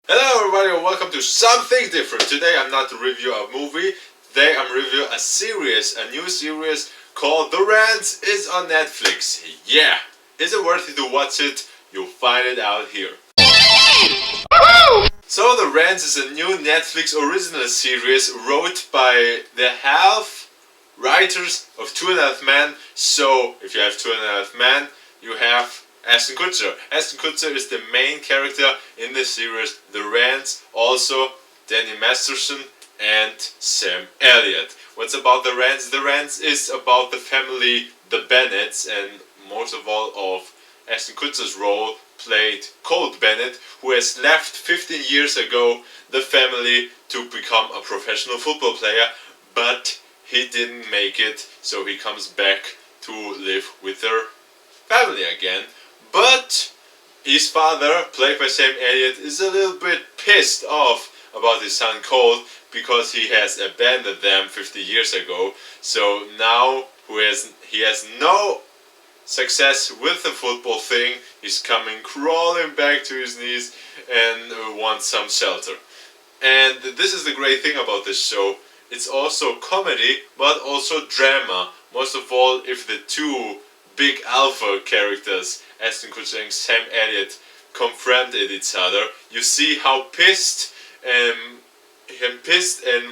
Hello everybody and welcome to Something Different. Today I'm not to review a movie, today I'm reviewing a series, a new series called The Rants. Is on Netflix. Yeah! Is it worth it to watch it? You'll find it out here. So The Rants is a new Netflix original series wrote by the half writers of Two and a Half Men. So if you have Two and a Half Men, you have Ashton Kutcher. Ashton Kutcher is the main character in the series The Rants. Also Danny Masterson and Sam Elliott. What's about The Rants? The Rants is about the family, the Bennetts, and most of all of Ashton Kutcher's role played Colt Bennett, who has left 15 years ago the family to become a professional football player, but he didn't make it, so he comes back to live with their family again. But his father, played by Sam Elliott, is a little bit pissed off about his son Colt because he has abandoned them 50 years ago. So now he has no success with the football thing. He's coming crawling back to his knees and wants some shelter. And this is the great thing about this show. It's also comedy, but also drama. Most of all, if the two big alpha characters, Ashton Kutcher and Sam Elliott, confronted each other, you see how pissed and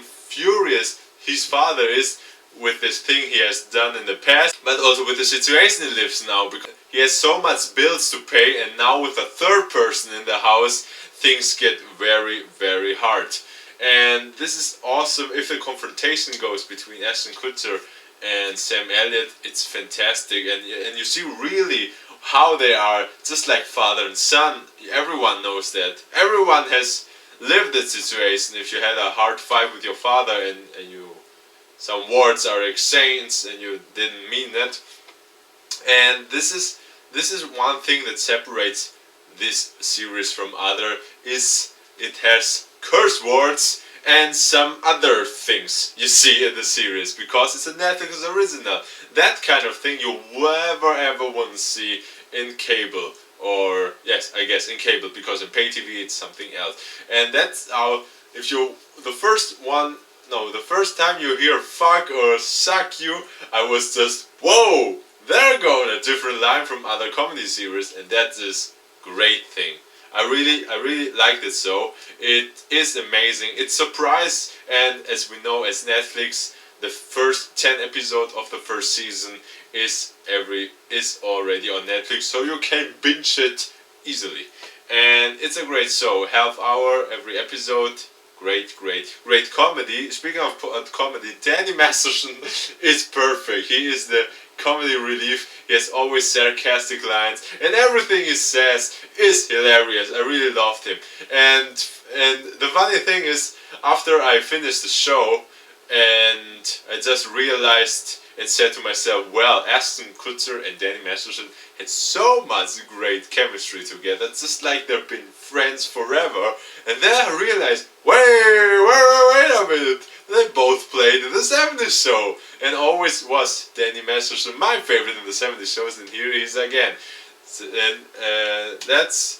furious his father is with this thing he has done in the past, but also with the situation he lives now, because he has so much bills to pay, and now with a third person in the house, things get very, very hard. And this is awesome. If the confrontation goes between Ashton Kutcher and Sam Elliott, it's fantastic, and you see really how they are just like father and son. Everyone knows that. Everyone has lived that situation. If you had a hard fight with your father and some words are exchanged and you didn't mean that. And this is one thing that separates this series from other, is it has curse words and some other things you see in the series, because it's a Netflix original. That kind of thing you never ever want to see in cable, or yes, I guess in cable, because in pay TV it's something else. And that's how, if you the first time you hear fuck or suck you, I was just, whoa, they're going a different line from other comedy series, and that is great thing. I really liked it. So it is amazing. It's surprise, and as we know, as Netflix, the first 10 episodes of the first season is already on Netflix, so you can binge it easily. And it's a great show. Half hour every episode. Great comedy. Speaking of comedy, Danny Masterson is perfect. He is the comedy relief. He has always sarcastic lines, and everything he says is hilarious. I really loved him. And the funny thing is, after I finished the show, and I just realized and said to myself, well, Ashton Kutcher and Danny Masterson had so much great chemistry together, just like they've been friends forever. And then I realized, wait a minute, they both played in the 70s show, and always was Danny Masterson my favorite in the 70s shows, and here he is again. And that's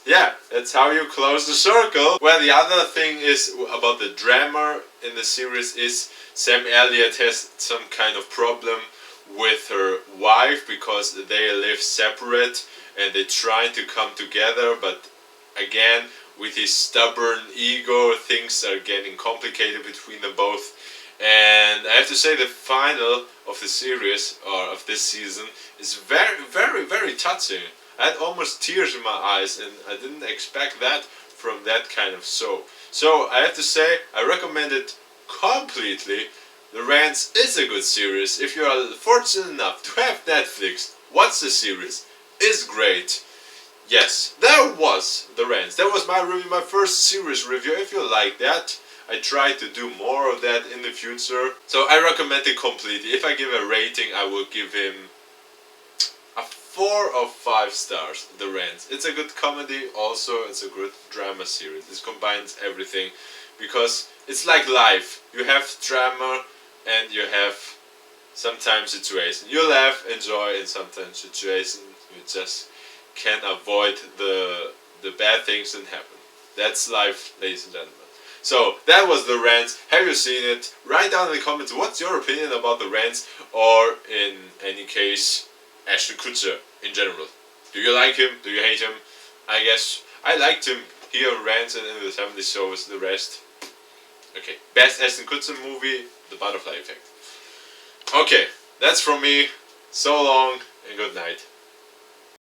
how you close the circle. Well, the other thing is about the drama in the series is Sam Elliott has some kind of problem with her wife, because they live separate and they try to come together, but again, with his stubborn ego, things are getting complicated between them both. And I have to say, the final of the series, or of this season, is very touching. I had almost tears in my eyes, and I didn't expect that from that kind of show. So I have to say, I recommend it completely. The Rants is a good series. If you are fortunate enough to have Netflix, watch the series. It's great. Yes, that was The Rants. That was my review, my first series review. If you like that, I try to do more of that in the future. So I recommend it completely. If I give a rating, I will give him a 4 or 5 stars. The Rants. It's a good comedy. Also, it's a good drama series. This combines everything, because it's like life. You have drama and you have sometimes situation. You laugh, enjoy, and sometimes situation you just can't avoid the bad things that happen. That's life, ladies and gentlemen. So that was the rant. Have you seen it? Write down in the comments what's your opinion about the rants, or in any case, Ashton Kutcher in general. Do you like him? Do you hate him? I guess I liked him here on Rants and in the 70s shows. The rest, okay. Best Ashton Kutcher movie, The Butterfly Effect. Okay, that's from me. So long and good night.